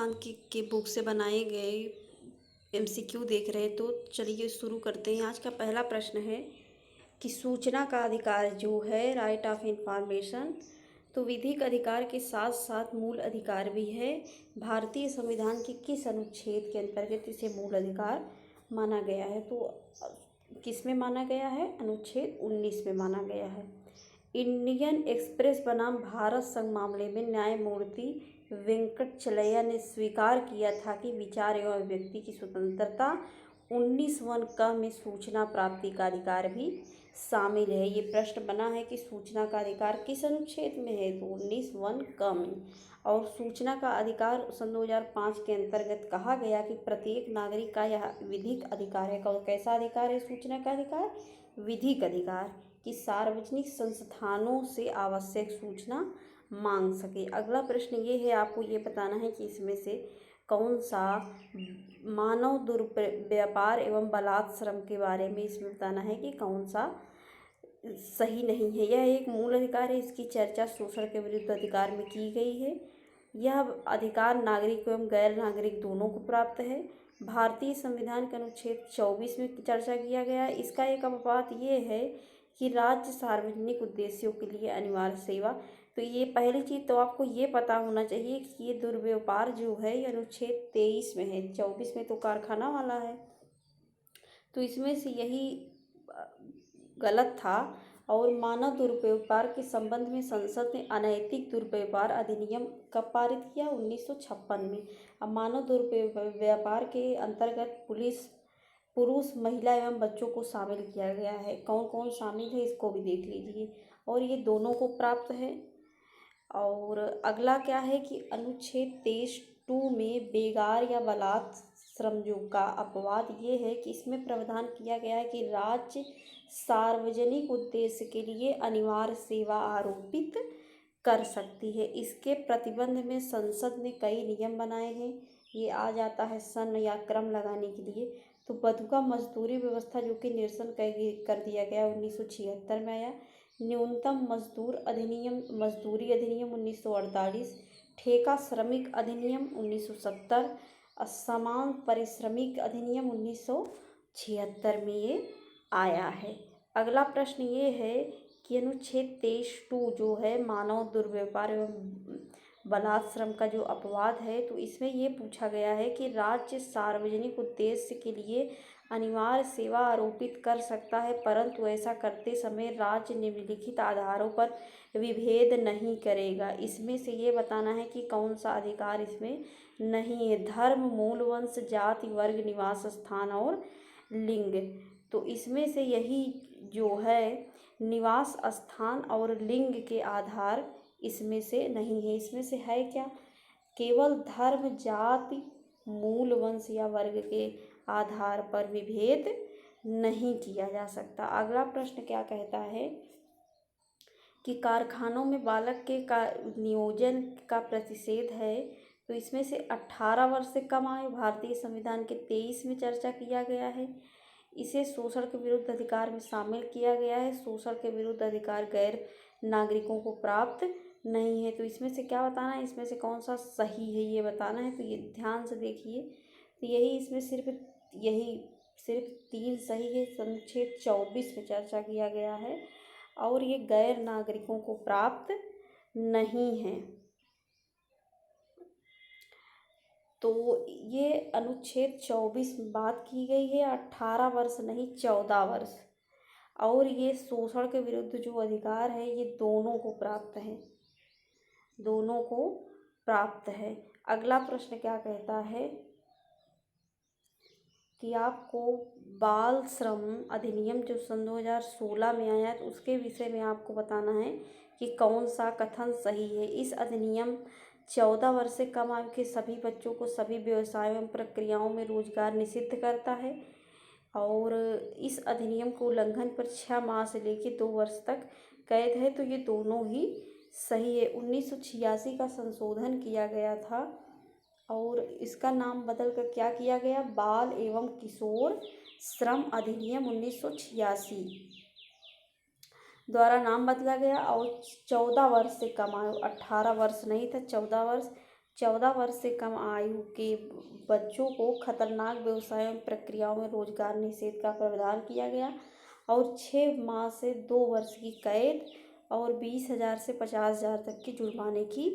चांद की बुक से बनाए गए एमसीक्यू देख रहे हैं। तो चलिए शुरू करते हैं। आज का पहला प्रश्न है कि सूचना का अधिकार जो है, राइट ऑफ इंफॉर्मेशन, तो विधिक अधिकार के साथ साथ मूल अधिकार भी है। भारतीय संविधान के किस अनुच्छेद के अंतर्गत इसे मूल अधिकार माना गया है? तो किस में माना गया है? अनुच्छेद 19 में माना गया है। इंडियन एक्सप्रेस बनाम भारत संघ मामले में न्यायमूर्ति वेंकटचलैया ने स्वीकार किया था कि विचार एवं व्यक्ति की स्वतंत्रता 19(1) में सूचना प्राप्ति का अधिकार भी शामिल है। ये प्रश्न बना है कि सूचना का अधिकार किस अनुच्छेद में है? तो 19(1) में। और सूचना का अधिकार सन 2005 के अंतर्गत कहा गया कि प्रत्येक नागरिक का यह विधिक अधिकार है। कैसा अधिकार है सूचना का अधिकार? विधिक अधिकार, कि सार्वजनिक संस्थानों से आवश्यक सूचना मांग सके। अगला प्रश्न ये है, आपको ये बताना है कि इसमें से कौन सा मानव दुर्व्यापार एवं बलात्श्रम के बारे में इसमें बताना है कि कौन सा सही नहीं है। यह एक मूल अधिकार है। इसकी चर्चा शोषण के विरुद्ध अधिकार में की गई है। यह अधिकार नागरिक एवं गैर नागरिक दोनों को प्राप्त है। भारतीय संविधान के अनुच्छेद 24 में चर्चा किया गया है। इसका एक अपवाद ये है कि राज्य सार्वजनिक उद्देश्यों के लिए अनिवार्य सेवा। तो ये पहली चीज़ तो आपको ये पता होना चाहिए कि ये दुर्व्यापार जो है ये अनुच्छेद 23 में है। 24 में तो कारखाना वाला है, तो इसमें से यही गलत था। और मानव दुर्व्यापार के संबंध में संसद ने अनैतिक दुर्व्यापार अधिनियम कब पारित किया? 1956 में। अब मानव दुर्व्यापार के अंतर्गत पुरुष, महिला एवं बच्चों को शामिल किया गया है। कौन कौन शामिल है इसको भी देख लीजिए। और ये दोनों को प्राप्त है। और अगला क्या है कि अनुच्छेद 23(2) में बेगार या बलात्श्रम जो का अपवाद ये है कि इसमें प्रावधान किया गया है कि राज्य सार्वजनिक उद्देश्य के लिए अनिवार्य सेवा आरोपित कर सकती है। इसके प्रतिबंध में संसद ने कई नियम बनाए हैं। ये आ जाता है सन या क्रम लगाने के लिए। तो बंधुआ मजदूरी व्यवस्था जो कि निरसन कर दिया गया 1976 में आया। न्यूनतम मजदूरी अधिनियम 1948, ठेका श्रमिक अधिनियम 1970, समान पारिश्रमिक अधिनियम 1976 में ये आया है। अगला प्रश्न ये है कि अनुच्छेद 23(2) जो है मानव दुर्व्यापार एवं बलात्श्रम का जो अपवाद है, तो इसमें ये पूछा गया है कि राज्य सार्वजनिक उद्देश्य के लिए अनिवार्य सेवा आरोपित कर सकता है, परंतु ऐसा करते समय राज्य निम्नलिखित आधारों पर विभेद नहीं करेगा। इसमें से ये बताना है कि कौन सा अधिकार इसमें नहीं है। धर्म, मूल वंश, जाति, वर्ग, निवास स्थान और लिंग। तो इसमें से यही जो है निवास स्थान और लिंग के आधार इसमें से नहीं है। इसमें से है क्या? केवल धर्म, जाति, मूल वंश या वर्ग के आधार पर विभेद नहीं किया जा सकता। अगला प्रश्न क्या कहता है कि कारखानों में बालक के नियोजन का प्रतिषेध है। तो इसमें से 18 वर्ष से कम आयु भारतीय संविधान के 23 में चर्चा किया गया है। इसे शोषण के विरुद्ध अधिकार में शामिल किया गया है। शोषण के विरुद्ध अधिकार गैर नागरिकों को प्राप्त नहीं है। तो इसमें से क्या बताना है? इसमें से कौन सा सही है ये बताना है। तो ये ध्यान से देखिए। तो यही इसमें सिर्फ 3 सही है। अनुच्छेद 24 में चर्चा किया गया है और ये गैर नागरिकों को प्राप्त नहीं है। तो ये अनुच्छेद 24 में बात की गई है 18 वर्ष नहीं 14 वर्ष। और ये शोषण के विरुद्ध जो अधिकार है ये दोनों को प्राप्त है, दोनों को प्राप्त है। अगला प्रश्न क्या कहता है कि आपको बाल श्रम अधिनियम जो सन 2016 में आया तो उसके विषय में आपको बताना है कि कौन सा कथन सही है। इस अधिनियम 14 वर्ष से कम आयु के सभी बच्चों को सभी व्यवसायों एवं प्रक्रियाओं में रोजगार निषिद्ध करता है। और इस अधिनियम को उल्लंघन पर 6 माह से लेकर 2 वर्ष तक कैद है। तो ये दोनों ही सही है। 1986 का संशोधन किया गया था और इसका नाम बदल कर क्या किया गया? बाल एवं किशोर श्रम अधिनियम 1986 द्वारा नाम बदला गया। और 14 वर्ष से कम आयु, 18 वर्ष नहीं था, 14 वर्ष, 14 वर्ष से कम आयु के बच्चों को खतरनाक व्यवसायों और प्रक्रियाओं में रोजगार निषेध का प्रावधान किया गया और 6 माह से 2 वर्ष की कैद और 20,000 से 50,000 तक के जुर्माने की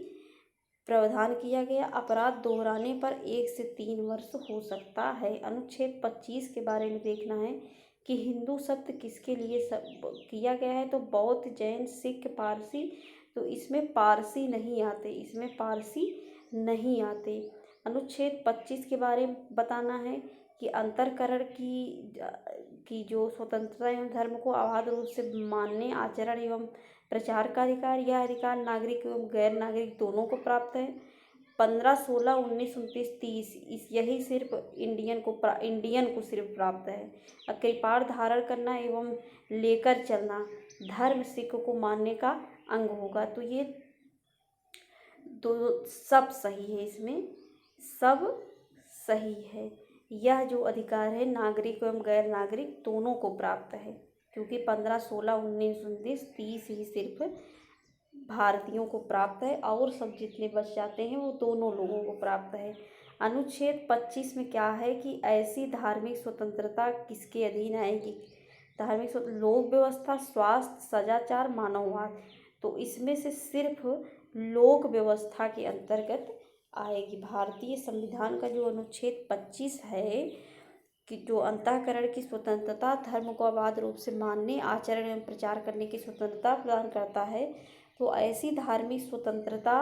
प्रावधान किया गया। अपराध दोहराने पर 1 से 3 वर्ष हो सकता है। अनुच्छेद 25 के बारे में देखना है कि हिंदू शब्द किसके लिए किया गया है, तो बौद्ध, जैन, सिख, पारसी। तो इसमें पारसी नहीं आते, इसमें पारसी नहीं आते। अनुच्छेद 25 के बारे में बताना है कि अंतरकरण की जो स्वतंत्रता एवं धर्म को अबाध रूप से मानने, आचरण एवं प्रचार का अधिकार, यह अधिकार नागरिक एवं गैर नागरिक दोनों को प्राप्त है। 15, 16, 19, 29, 30 यही सिर्फ इंडियन को सिर्फ प्राप्त है। कृपाण धारण करना एवं लेकर चलना धर्म सिख को मानने का अंग होगा। तो ये दो सब सही है, इसमें सब सही है। यह जो अधिकार है नागरिक एवं गैर नागरिक दोनों को प्राप्त है, क्योंकि 15, 16, 19, 29, 30 ही सिर्फ भारतीयों को प्राप्त है और सब जितने बच जाते हैं वो दोनों लोगों को प्राप्त है। अनुच्छेद 25 में क्या है कि ऐसी धार्मिक स्वतंत्रता किसके अधीन आएगी? धार्मिक लोक व्यवस्था, स्वास्थ्य, सदाचार, मानववाद। तो इसमें से सिर्फ लोक व्यवस्था के अंतर्गत आएगी। भारतीय संविधान का जो अनुच्छेद 25 है कि जो अंतःकरण की स्वतंत्रता, धर्म को अबाध रूप से मानने, आचरण एवं प्रचार करने की स्वतंत्रता प्रदान करता है, तो ऐसी धार्मिक स्वतंत्रता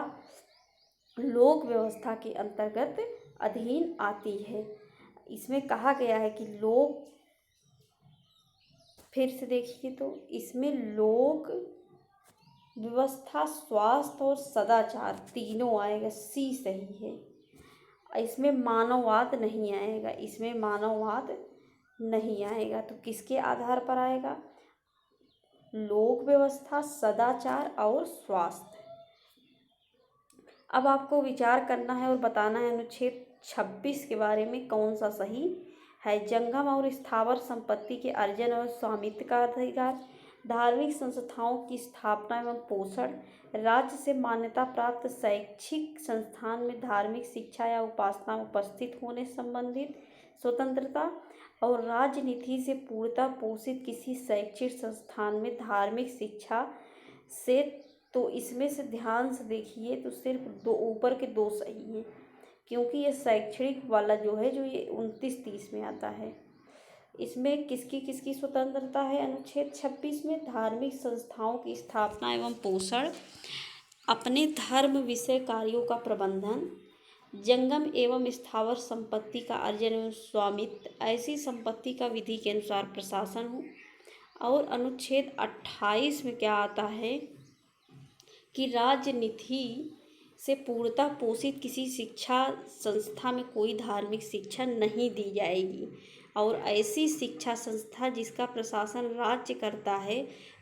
लोक व्यवस्था के अंतर्गत अधीन आती है। इसमें कहा गया है कि लोक, फिर से देखिए तो इसमें लोक व्यवस्था, स्वास्थ्य और सदाचार तीनों आएगा, सी सही है। इसमें मानववाद नहीं आएगा, इसमें मानववाद नहीं आएगा। तो किसके आधार पर आएगा? लोक व्यवस्था, सदाचार और स्वास्थ्य। अब आपको विचार करना है और बताना है अनुच्छेद 26 के बारे में कौन सा सही है। जंगम और स्थावर संपत्ति के अर्जन और स्वामित्व का अधिकार, धार्मिक संस्थाओं की स्थापना एवं पोषण, राज्य से मान्यता प्राप्त शैक्षिक संस्थान में धार्मिक शिक्षा या उपासना उपस्थित होने संबंधित स्वतंत्रता, और राजनीति से पूर्णतः पोषित किसी शैक्षिक संस्थान में धार्मिक शिक्षा से। तो इसमें से ध्यान से देखिए तो सिर्फ दो ऊपर के दो सही हैं, क्योंकि ये शैक्षणिक वाला जो है जो ये 29, 30 में आता है। इसमें किसकी किसकी स्वतंत्रता है? अनुच्छेद 26 में धार्मिक संस्थाओं की स्थापना एवं पोषण, अपने धर्म विषय कार्यों का प्रबंधन, जंगम एवं स्थावर संपत्ति का अर्जन एवं स्वामित्व, ऐसी संपत्ति का विधि के अनुसार प्रशासन हो। और अनुच्छेद 28 में क्या आता है कि राजनीति से पूर्णतः पोषित किसी शिक्षा संस्था में कोई धार्मिक शिक्षा नहीं दी जाएगी, और ऐसी शिक्षा संस्था जिसका प्रशासन राज्य करता है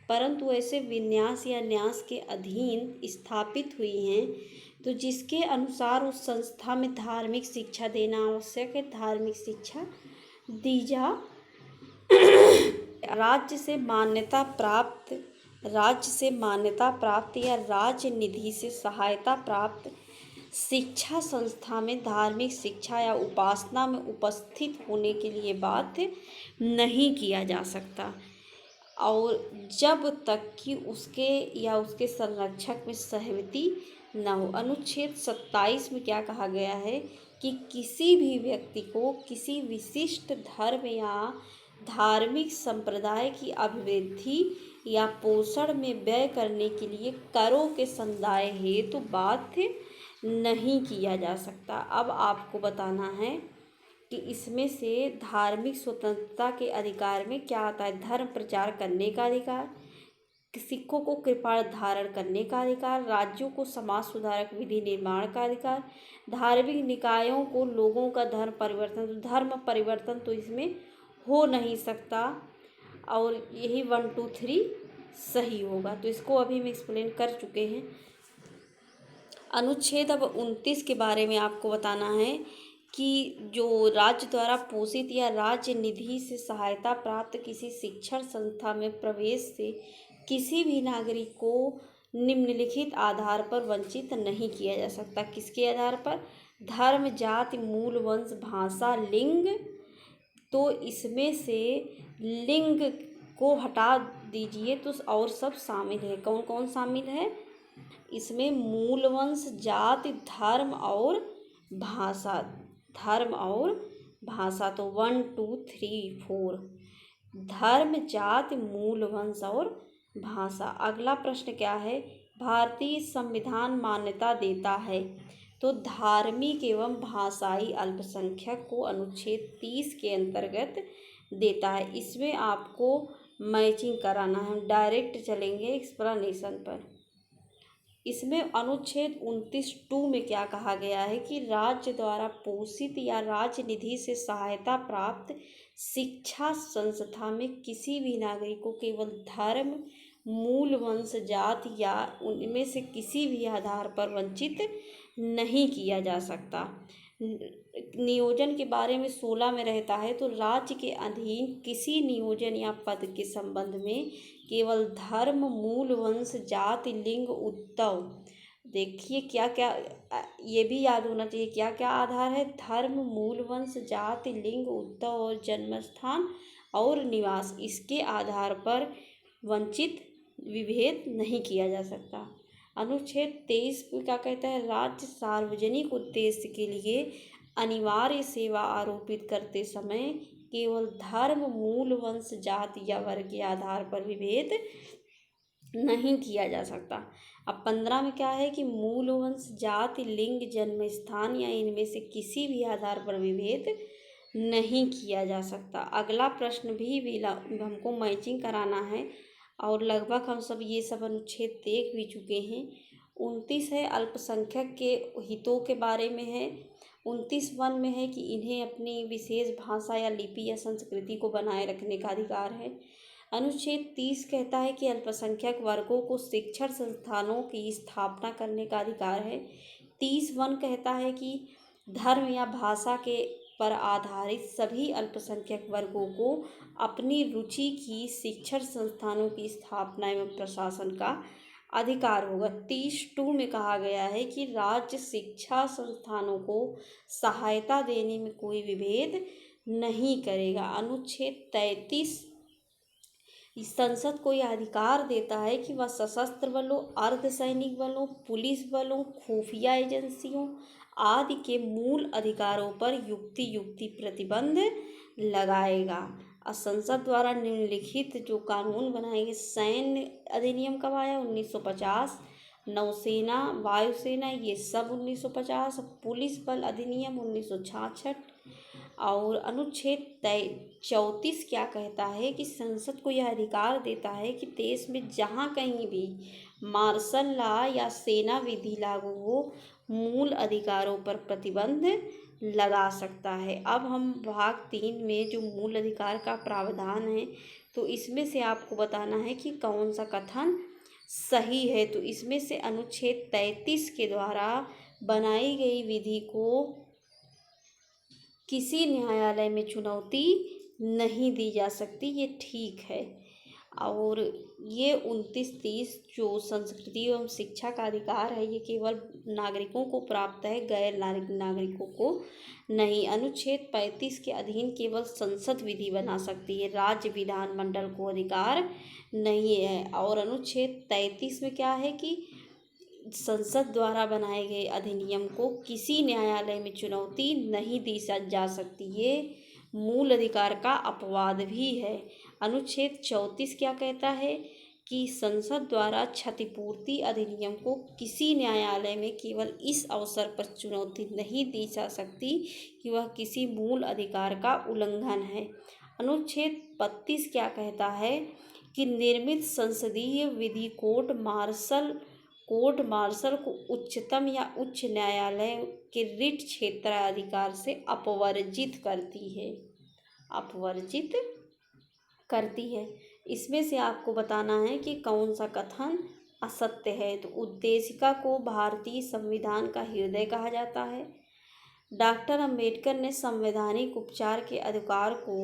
परंतु ऐसे विन्यास या न्यास के अधीन स्थापित हुई हैं, तो जिसके अनुसार उस संस्था में धार्मिक शिक्षा देना आवश्यक है, धार्मिक शिक्षा दी जा। राज्य से मान्यता प्राप्त या राज्य निधि से सहायता प्राप्त शिक्षा संस्था में धार्मिक शिक्षा या उपासना में उपस्थित होने के लिए बाध्य नहीं किया जा सकता, और जब तक कि उसके या उसके संरक्षक में सहमति न हो। अनुच्छेद 27 में क्या कहा गया है कि किसी भी व्यक्ति को किसी विशिष्ट धर्म या धार्मिक संप्रदाय की अभिवृद्धि या पोषण में व्यय करने के लिए करों के संदाय हेतु बाध्य नहीं किया जा सकता। अब आपको बताना है कि इसमें से धार्मिक स्वतंत्रता के अधिकार में क्या आता है? धर्म प्रचार करने का अधिकार, सिखों को कृपाण धारण करने का अधिकार, राज्यों को समाज सुधारक विधि निर्माण का अधिकार, धार्मिक निकायों को लोगों का धर्म परिवर्तन तो इसमें हो नहीं सकता, और यही 1, 2, 3 सही होगा। तो इसको अभी हम एक्सप्लेन कर चुके हैं। अनुच्छेद अब 29 के बारे में आपको बताना है कि जो राज्य द्वारा पोषित या राज्य निधि से सहायता प्राप्त किसी शिक्षण संस्था में प्रवेश से किसी भी नागरिक को निम्नलिखित आधार पर वंचित नहीं किया जा सकता। किसके आधार पर? धर्म, जाति, मूल, वंश, भाषा, लिंग। तो इसमें से लिंग को हटा दीजिए तो और सब शामिल है। कौन कौन शामिल है इसमें? मूल, वंश, जाति, धर्म और भाषा। धर्म और भाषा। तो 1 2 3 4 धर्म, जाति, मूल, वंश और भाषा। अगला प्रश्न क्या है? भारतीय संविधान मान्यता देता है तो धार्मिक एवं भाषाई अल्पसंख्यक को अनुच्छेद 30 के अंतर्गत देता है। इसमें आपको मैचिंग कराना है। हम डायरेक्ट चलेंगे एक्सप्लेनेशन पर। इसमें अनुच्छेद 29(2) में क्या कहा गया है कि राज्य द्वारा पोषित या राज्य निधि से सहायता प्राप्त शिक्षा संस्था में किसी भी नागरिक को केवल धर्म, मूल, वंश, जाति या उनमें से किसी भी आधार पर वंचित नहीं किया जा सकता। नियोजन के बारे में 16 में रहता है तो राज्य के अधीन किसी नियोजन या पद के संबंध में केवल धर्म, मूल, वंश, जाति, लिंग, उद्भव। देखिए क्या क्या, ये भी याद होना चाहिए क्या क्या आधार है? धर्म, मूल, वंश, जाति, लिंग, उद्भव और जन्म स्थान और निवास। इसके आधार पर वंचित विभेद नहीं किया जा सकता। अनुच्छेद 23 में क्या कहता है? राज्य सार्वजनिक उद्देश्य के लिए अनिवार्य सेवा आरोपित करते समय केवल धर्म, मूल, वंश, जाति या वर्ग के आधार पर विभेद नहीं किया जा सकता। अब 15 में क्या है कि मूल, वंश, जाति, लिंग, जन्म स्थान या इनमें से किसी भी आधार पर विभेद नहीं किया जा सकता। अगला प्रश्न भी हमको मैचिंग कराना है और लगभग हम सब ये सब अनुच्छेद देख भी चुके हैं। 29 है अल्पसंख्यक के हितों के बारे में है। 29(1) में है कि इन्हें अपनी विशेष भाषा या लिपि या संस्कृति को बनाए रखने का अधिकार है। अनुच्छेद 30 कहता है कि अल्पसंख्यक वर्गों को शिक्षण संस्थानों की स्थापना करने का अधिकार है। 30(1) कहता है कि धर्म या भाषा के पर आधारित सभी अल्पसंख्यक वर्गों को अपनी रुचि की शिक्षण संस्थानों की स्थापना एवं प्रशासन का अधिकार होगा। 30(2) में कहा गया है कि राज्य शिक्षा संस्थानों को सहायता देने में कोई विभेद नहीं करेगा। अनुच्छेद 33 संसद को यह अधिकार देता है कि वह सशस्त्र बलों, अर्धसैनिक बलों, पुलिस बलों, खुफिया एजेंसियों आदि के मूल अधिकारों पर युक्ति प्रतिबंध लगाएगा। और संसद द्वारा निम्नलिखित जो कानून बनाएंगे, सैन्य अधिनियम कब आया? 1950। नौसेना, वायुसेना ये सब 1950। पुलिस बल अधिनियम 1966। और अनुच्छेद 34 क्या कहता है कि संसद को यह अधिकार देता है कि देश में जहाँ कहीं भी मार्शल लॉ या सेना विधि लागू हो, मूल अधिकारों पर प्रतिबंध लगा सकता है। अब हम भाग 3 में जो मूल अधिकार का प्रावधान है तो इसमें से आपको बताना है कि कौन सा कथन सही है। तो इसमें से अनुच्छेद 33 के द्वारा बनाई गई विधि को किसी न्यायालय में चुनौती नहीं दी जा सकती, ये ठीक है। और ये 29-30 जो संस्कृति एवं शिक्षा का अधिकार है ये केवल नागरिकों को प्राप्त है, गैर नागरिकों को नहीं। अनुच्छेद 35 के अधीन केवल संसद विधि बना सकती है, राज्य विधानमंडल को अधिकार नहीं है। और अनुच्छेद 33 में क्या है कि संसद द्वारा बनाए गए अधिनियम को किसी न्यायालय में चुनौती नहीं दी जा सकती, ये मूल अधिकार का अपवाद भी है। अनुच्छेद 34 क्या कहता है कि संसद द्वारा क्षतिपूर्ति अधिनियम को किसी न्यायालय में केवल इस अवसर पर चुनौती नहीं दी जा सकती कि वह किसी मूल अधिकार का उल्लंघन है। अनुच्छेद 32 क्या कहता है कि निर्मित संसदीय विधि कोर्ट मार्शल को उच्चतम या उच्च न्यायालय के रिट क्षेत्राधिकार से अपवर्जित करती है। इसमें से आपको बताना है कि कौन सा कथन असत्य है। तो उद्देशिका को भारतीय संविधान का हृदय कहा जाता है। डॉक्टर अंबेडकर ने संवैधानिक उपचार के अधिकार को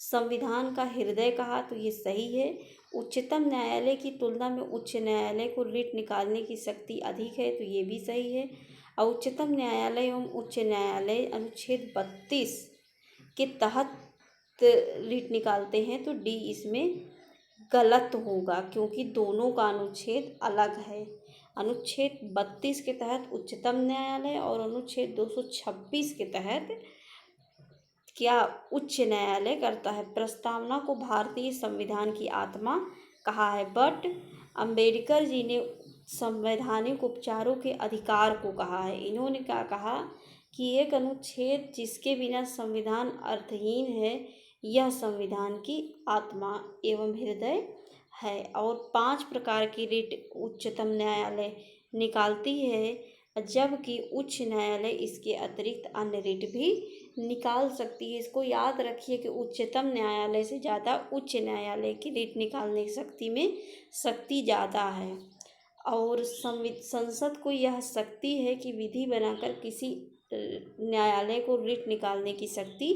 संविधान का हृदय कहा तो ये सही है। उच्चतम न्यायालय की तुलना में उच्च न्यायालय को रिट निकालने की शक्ति अधिक है तो ये भी सही है। और उच्चतम न्यायालय एवं उच्च न्यायालय अनुच्छेद 32 के तहत रिट निकालते हैं तो डी इसमें गलत होगा, क्योंकि दोनों का अनुच्छेद अलग है। अनुच्छेद 32 के तहत उच्चतम न्यायालय और अनुच्छेद 226 के तहत क्या उच्च न्यायालय करता है। प्रस्तावना को भारतीय संविधान की आत्मा कहा है, बट अंबेडकर जी ने संवैधानिक उपचारों के अधिकार को कहा है। इन्होंने क्या कहा कि एक अनुच्छेद जिसके बिना संविधान अर्थहीन है, यह संविधान की आत्मा एवं हृदय है। और 5 प्रकार की रिट उच्चतम न्यायालय निकालती है, जबकि उच्च न्यायालय इसके अतिरिक्त अन्य रिट भी निकाल सकती है। इसको याद रखिए कि उच्चतम न्यायालय से ज़्यादा उच्च न्यायालय की रिट निकालने की शक्ति में शक्ति ज़्यादा है। और संसद को यह शक्ति है कि विधि बनाकर किसी न्यायालय को रिट निकालने की शक्ति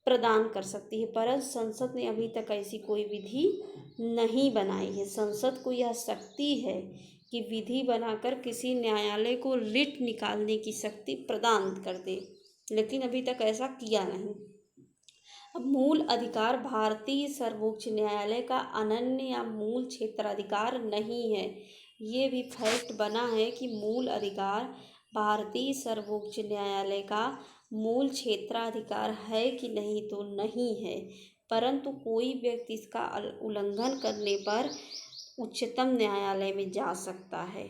प्रदान कर सकती है, परंतु संसद ने अभी तक ऐसी कोई विधि नहीं बनाई है। संसद को यह शक्ति है कि विधि बनाकर किसी न्यायालय को रिट निकालने की शक्ति प्रदान कर दे, लेकिन अभी तक ऐसा किया नहीं। अब मूल अधिकार भारतीय सर्वोच्च न्यायालय का अनन्य या मूल क्षेत्राधिकार नहीं है। ये भी फैक्ट बना है कि मूल अधिकार भारतीय सर्वोच्च न्यायालय का मूल क्षेत्राधिकार है कि नहीं तो नहीं है, परंतु कोई व्यक्ति इसका उल्लंघन करने पर उच्चतम न्यायालय में जा सकता है।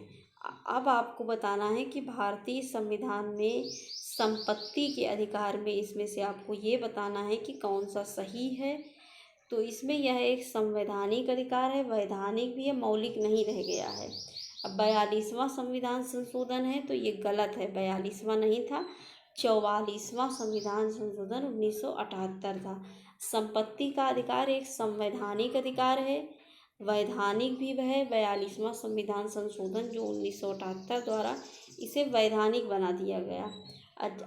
अब आपको बताना है कि भारतीय संविधान में संपत्ति के अधिकार में इसमें से आपको ये बताना है कि कौन सा सही है। तो इसमें यह एक संवैधानिक अधिकार है, वैधानिक भी है, मौलिक नहीं रह गया है। अब 42वां संविधान संशोधन है तो ये गलत है, 42वां नहीं था, 44वां संविधान संशोधन 1978 था। संपत्ति का अधिकार एक संवैधानिक अधिकार है, वैधानिक भी है। 42वां संविधान संशोधन जो 1978 द्वारा इसे वैधानिक बना दिया गया।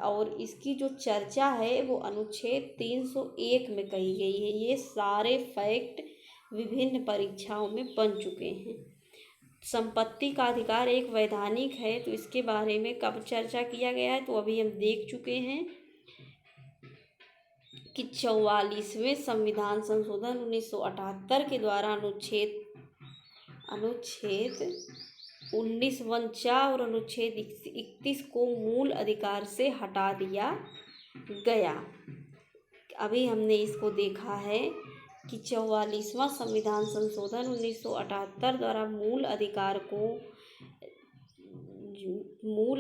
और इसकी जो चर्चा है वो अनुच्छेद 301 में कही गई है। ये सारे फैक्ट विभिन्न परीक्षाओं में बन चुके हैं। संपत्ति का अधिकार एक वैधानिक है तो इसके बारे में कब चर्चा किया गया है तो अभी हम देख चुके हैं कि 44वें संविधान संशोधन 1978 के द्वारा अनुच्छेद 1949 और अनुच्छेद 31 को मूल अधिकार से हटा दिया गया। अभी हमने इसको देखा है कि 44वां संविधान संशोधन 1978 द्वारा मूल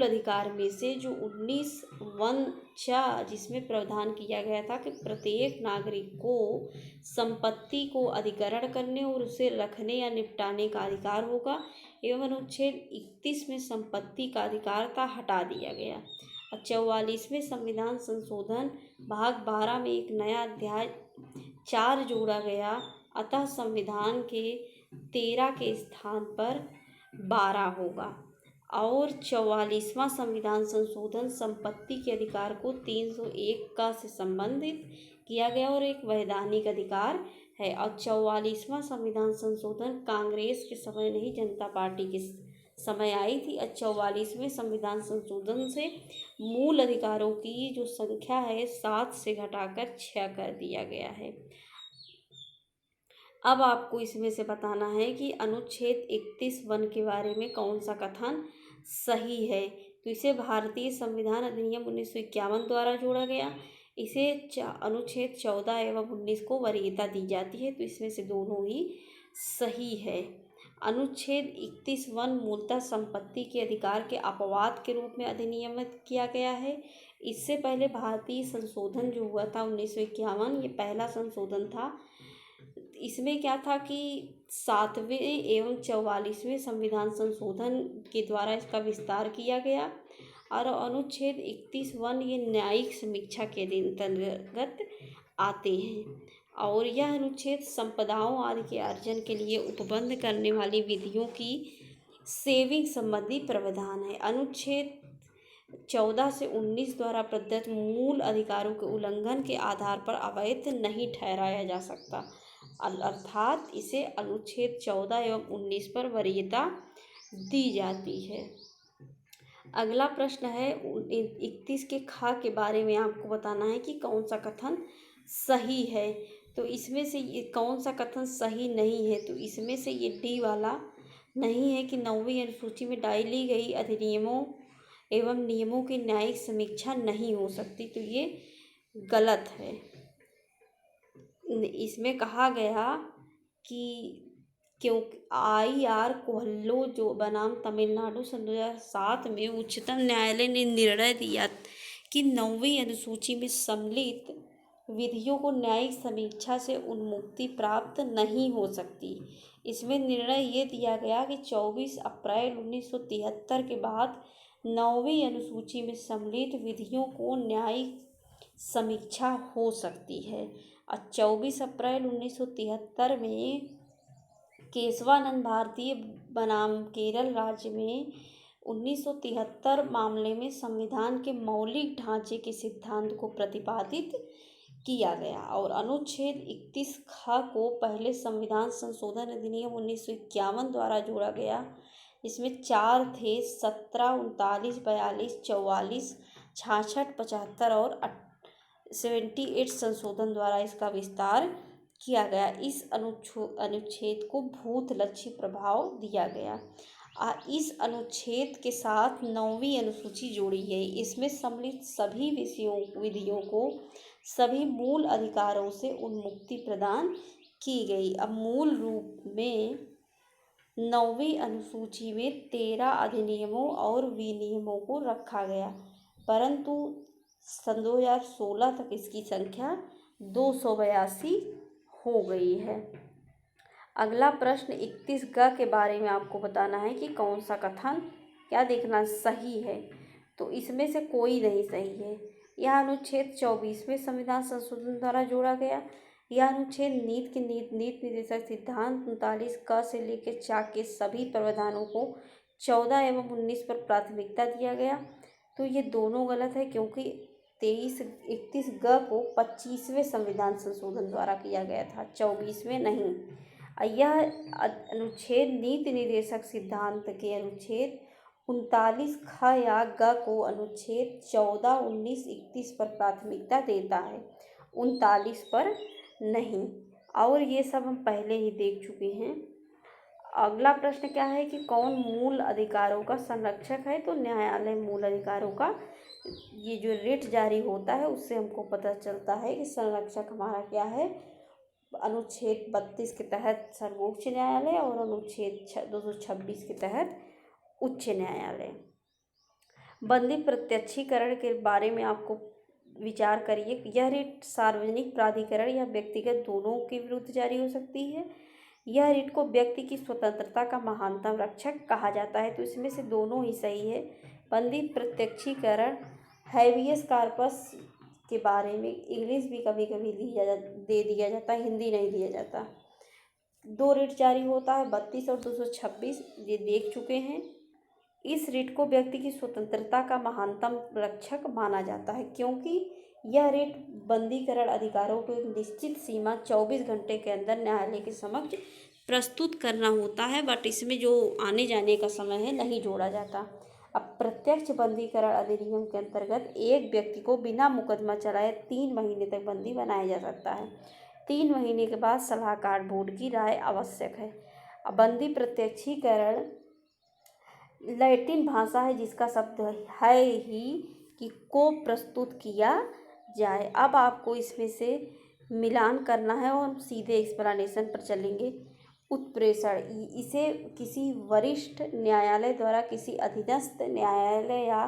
अधिकार में से जो 19 जिसमें प्रावधान किया गया था कि प्रत्येक नागरिक को संपत्ति को अधिग्रहण करने और उसे रखने या निपटाने का अधिकार होगा, एवं अनुच्छेद 31 में संपत्ति का अधिकार था हटा दिया गया। 44वें संविधान संशोधन भाग 12 में एक नया अध्याय 4 जोड़ा गया, अतः संविधान के 13 के स्थान पर 12 होगा। और 44वां संविधान संशोधन संपत्ति के अधिकार को 301 का से संबंधित किया गया और एक वैधानिक अधिकार है। और 44वां संविधान संशोधन कांग्रेस के समय नहीं, जनता पार्टी के समय आई थी। 44वें संविधान संशोधन से मूल अधिकारों की जो संख्या है 7 से घटाकर 6 कर दिया गया है। अब आपको इसमें से बताना है कि अनुच्छेद 31(1) के बारे में कौन सा कथन सही है। तो इसे भारतीय संविधान अधिनियम 1951 द्वारा जोड़ा गया। इसे अनुच्छेद 14 एवं 19 को वरीयता दी जाती है, तो इसमें से दोनों ही सही है। अनुच्छेद 31(1) मूलतः संपत्ति के अधिकार के अपवाद के रूप में अधिनियमित किया गया है। इससे पहले भारतीय संशोधन जो हुआ था 1951, ये पहला संशोधन था। इसमें क्या था कि 7वें एवं 44वें संविधान संशोधन के द्वारा इसका विस्तार किया गया। और अनुच्छेद 31(1) ये न्यायिक समीक्षा के अंतर्गत आते हैं। और यह अनुच्छेद संपदाओं आदि के अर्जन के लिए उपबंध करने वाली विधियों की सेविंग संबंधी प्रावधान है। अनुच्छेद 14 से 19 द्वारा प्रदत्त मूल अधिकारों के उल्लंघन के आधार पर अवैध नहीं ठहराया जा सकता, अर्थात इसे अनुच्छेद 14 एवं 19 पर वरीयता दी जाती है। अगला प्रश्न है 31 के खा के बारे में आपको बताना है कि कौन सा कथन सही है। तो इसमें से ये कौन सा कथन सही नहीं है, तो इसमें से ये डी वाला नहीं है कि 9वीं अनुसूची में डाली गई अधिनियमों एवं नियमों की न्यायिक समीक्षा नहीं हो सकती, तो ये गलत है। इसमें कहा गया कि क्योंकि IR कोहल्लो जो बनाम तमिलनाडु सन 2007 में उच्चतम न्यायालय ने निर्णय दिया कि 9वीं अनुसूची में सम्मिलित विधियों को न्यायिक समीक्षा से उन्मुक्ति प्राप्त नहीं हो सकती। इसमें निर्णय ये दिया गया कि 24 अप्रैल 1973 के बाद 9वीं अनुसूची में सम्मिलित विधियों को न्यायिक समीक्षा हो सकती है। और 24 अप्रैल 1973 में केशवानंद भारती बनाम केरल राज्य में 1973 मामले में संविधान के मौलिक ढांचे के सिद्धांत को प्रतिपादित किया गया और अनुच्छेद 31 ख को पहले संविधान संशोधन अधिनियम 1951 द्वारा जोड़ा गया। इसमें 4 थे, 17, 39, 42, 44, 66, 75 और 78 संशोधन द्वारा इसका विस्तार किया गया। इस अनुच्छेद को भूतलक्षी प्रभाव दिया गया। इस अनुच्छेद के साथ 9वीं अनुसूची जोड़ी गई। इसमें सम्मिलित सभी विधियों को सभी मूल अधिकारों से उन्मुक्ति प्रदान की गई। अब मूल रूप में 9वीं अनुसूची में 13 अधिनियमों और विनियमों को रखा गया, परंतु सन 2016 तक इसकी संख्या 282 हो गई है। अगला प्रश्न 31 ग के बारे में आपको बताना है कि कौन सा कथन क्या देखना सही है। तो इसमें से कोई नहीं सही है। यह अनुच्छेद 24वें संविधान संशोधन द्वारा जोड़ा गया। यह अनुच्छेद नीति निर्देशक सिद्धांत 39 क से लेकर 4 के सभी प्रावधानों को 14 एवं 19 पर प्राथमिकता दिया गया। तो ये दोनों गलत है, क्योंकि 31 ग को 25वें संविधान संशोधन द्वारा किया गया था, 24वें नहीं। यह अनुच्छेद नीति निर्देशक सिद्धांत के अनुच्छेद 39 ख या ग को अनुच्छेद 14, 19, 31 पर प्राथमिकता देता है, 39 पर नहीं। और ये सब हम पहले ही देख चुके हैं। अगला प्रश्न क्या है कि कौन मूल अधिकारों का संरक्षक है। तो न्यायालय मूल अधिकारों का, ये जो रिट जारी होता है उससे हमको पता चलता है कि संरक्षक हमारा क्या है। अनुच्छेद 32 के तहत सर्वोच्च न्यायालय और अनुच्छेद 226 के तहत उच्च न्यायालय। बंदी प्रत्यक्षीकरण के बारे में आपको विचार करिए। यह रिट सार्वजनिक प्राधिकरण या व्यक्तिगत दोनों के विरुद्ध जारी हो सकती है। यह रिट को व्यक्ति की स्वतंत्रता का महानतम रक्षक कहा जाता है। तो इसमें से दोनों ही सही है। बंदी प्रत्यक्षीकरण हैबियस कॉर्पस के बारे में इंग्लिश भी कभी कभी दे दिया जाता है, हिंदी नहीं दिया जाता। 2 रिट जारी होता है, 32 और 226, ये देख चुके हैं। इस रिट को व्यक्ति की स्वतंत्रता का महानतम रक्षक माना जाता है, क्योंकि यह रिट बंदीकरण अधिकारों को एक निश्चित सीमा 24 घंटे के अंदर न्यायालय के समक्ष प्रस्तुत करना होता है, बट इसमें जो आने जाने का समय है नहीं जोड़ा जाता। अब प्रत्यक्ष बंदीकरण अधिनियम के अंतर्गत एक व्यक्ति को बिना मुकदमा चलाए 3 महीने तक बंदी बनाया जा सकता है। 3 महीने के बाद सलाहकार बोर्ड की राय आवश्यक है। अब बंदी प्रत्यक्षीकरण लैटिन भाषा है जिसका शब्द है ही कि को प्रस्तुत किया जाए। अब आपको इसमें से मिलान करना है और हम सीधे एक्सप्लेनेशन पर चलेंगे। उत्प्रेषण, इसे किसी वरिष्ठ न्यायालय द्वारा किसी अधीनस्थ न्यायालय या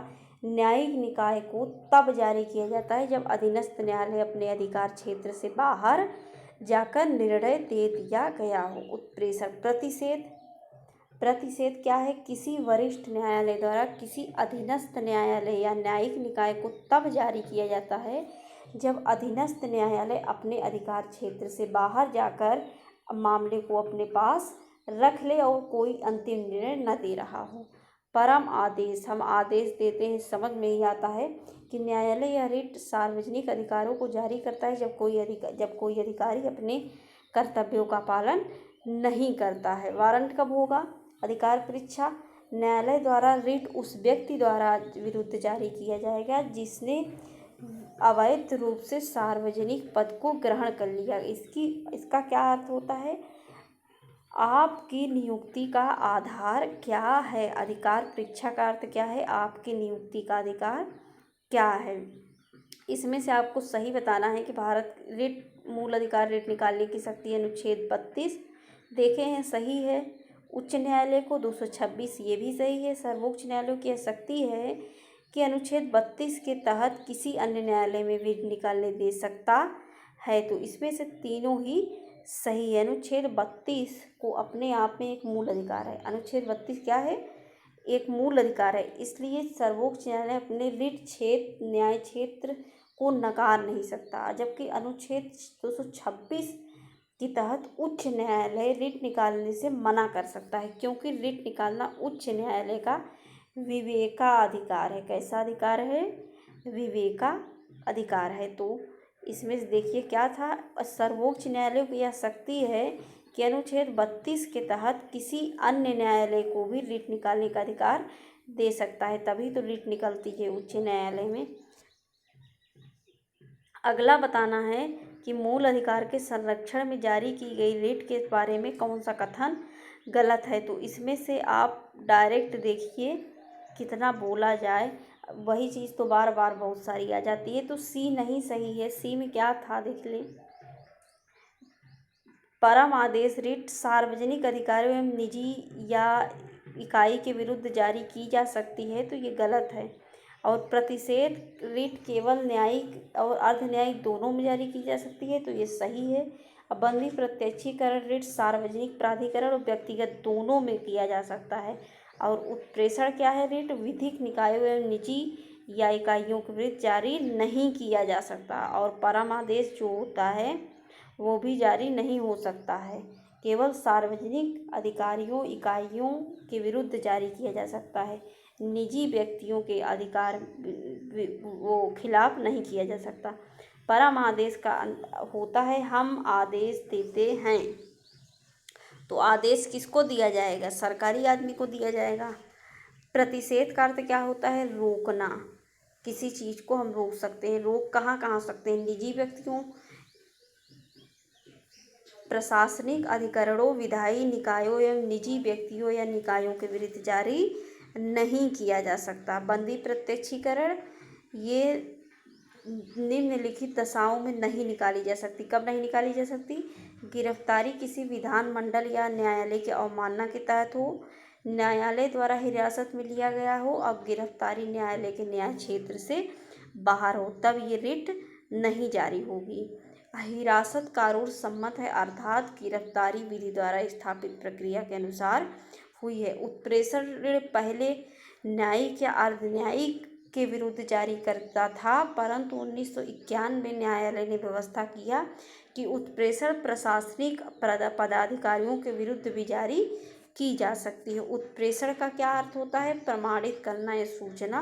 न्यायिक निकाय को तब जारी किया जाता है जब अधीनस्थ न्यायालय अपने अधिकार क्षेत्र से बाहर जाकर निर्णय दे दिया गया हो। उत्प्रेषण प्रतिषेध क्या है? किसी वरिष्ठ न्यायालय द्वारा किसी अधीनस्थ न्यायालय या न्यायिक निकाय को तब जारी किया जाता है जब अधीनस्थ न्यायालय अपने अधिकार क्षेत्र से बाहर जाकर मामले को अपने पास रख ले और कोई अंतिम निर्णय न दे रहा हो। परम आदेश, हम आदेश देते हैं, समझ में ही आता है कि न्यायालय या रिट सार्वजनिक अधिकारों को जारी करता है जब कोई अधिकारी अपने कर्तव्यों का पालन नहीं करता है। वारंट कब होगा? अधिकार परीक्षा, न्यायालय द्वारा रिट उस व्यक्ति द्वारा विरुद्ध जारी किया जाएगा जिसने अवैध रूप से सार्वजनिक पद को ग्रहण कर लिया। इसका क्या अर्थ होता है? आपकी नियुक्ति का आधार क्या है? अधिकार परीक्षा का अर्थ क्या है? आपकी नियुक्ति का अधिकार क्या है? इसमें से आपको सही बताना है कि भारत रिट मूल अधिकार रिट निकालने की शक्ति अनुच्छेद 32 देखे हैं, सही है। उच्च न्यायालय को 226, ये भी सही है। सर्वोच्च न्यायालय की यह शक्ति है कि अनुच्छेद 32 के तहत किसी अन्य न्यायालय में रिट निकालने दे सकता है। तो इसमें से तीनों ही सही है। अनुच्छेद 32 को अपने आप में एक मूल अधिकार है। अनुच्छेद 32 क्या है? एक मूल अधिकार है। इसलिए सर्वोच्च न्यायालय अपने रिट न्याय क्षेत्र को नकार नहीं सकता, जबकि अनुच्छेद 226 के तहत उच्च न्यायालय रिट निकालने से मना कर सकता है, क्योंकि रिट निकालना उच्च न्यायालय का विवेकाधिकार है। कैसा अधिकार है? विवेकाधिकार है। तो इसमें से देखिए क्या था, सर्वोच्च न्यायालय की यह शक्ति है कि अनुच्छेद 32 के तहत किसी अन्य न्यायालय को भी रिट निकालने का अधिकार दे सकता है, तभी तो रिट निकलती है उच्च न्यायालय में। अगला बताना है कि मूल अधिकार के संरक्षण में जारी की गई रिट के बारे में कौन सा कथन गलत है। तो इसमें से आप डायरेक्ट देखिए कितना बोला जाए, वही चीज़ तो बार बार बहुत सारी आ जाती है। तो सी नहीं सही है। सी में क्या था देख लें। परम आदेश रिट सार्वजनिक अधिकारियों एवं निजी या इकाई के विरुद्ध जारी की जा सकती है, तो ये गलत है। और प्रतिषेध रिट केवल न्यायिक और अर्ध न्यायिक दोनों में जारी की जा सकती है, तो ये सही है। अब बंदी प्रत्यक्षीकरण रिट सार्वजनिक, प्राधिकरण और व्यक्तिगत दोनों में किया जा सकता है। और उत्प्रेषण क्या है? रिट विधिक निकायों एवं निजी या इकाइयों के विरुद्ध जारी नहीं किया जा सकता। और परम आदेश जो होता है वो भी जारी नहीं हो सकता है, केवल सार्वजनिक अधिकारियों इकाइयों के विरुद्ध जारी किया जा सकता है। निजी व्यक्तियों के अधिकार वो खिलाफ नहीं किया जा सकता। परम आदेश का होता है हम आदेश देते हैं, तो आदेश किसको दिया जाएगा? सरकारी आदमी को दिया जाएगा। प्रतिषेध का अर्थ क्या होता है? रोकना, किसी चीज़ को हम रोक सकते हैं। रोक कहाँ कहाँ सकते हैं? निजी व्यक्तियों, प्रशासनिक अधिकरणों, विधायी निकायों एवं निजी व्यक्तियों या निकायों के विरुद्ध जारी नहीं किया जा सकता। बंदी प्रत्यक्षीकरण ये निम्नलिखित दशाओं में नहीं निकाली जा सकती। कब नहीं निकाली जा सकती? गिरफ्तारी किसी विधानमंडल या न्यायालय की अवमानना के तहत हो, न्यायालय द्वारा हिरासत में लिया गया हो और गिरफ्तारी न्यायालय के न्याय क्षेत्र से बाहर हो, तब ये रिट नहीं जारी होगी। हिरासत कानून सम्मत है, अर्थात गिरफ्तारी विधि द्वारा स्थापित प्रक्रिया के अनुसार हुई है। उत्प्रेषण पहले न्यायिक या अर्ध न्यायिक के विरुद्ध जारी करता था, परंतु 1991 में न्यायालय ने व्यवस्था किया कि उत्प्रेषण प्रशासनिक पदाधिकारियों के विरुद्ध भी जारी की जा सकती है। उत्प्रेषण का क्या अर्थ होता है? प्रमाणित करना या सूचना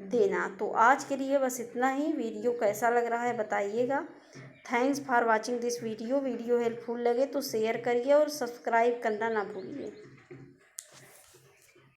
देना। तो आज के लिए बस इतना ही। वीडियो कैसा लग रहा है बताइएगा। Thanks for watching this video. Video helpful लगे तो शेयर करिए और सब्सक्राइब करना ना भूलिए।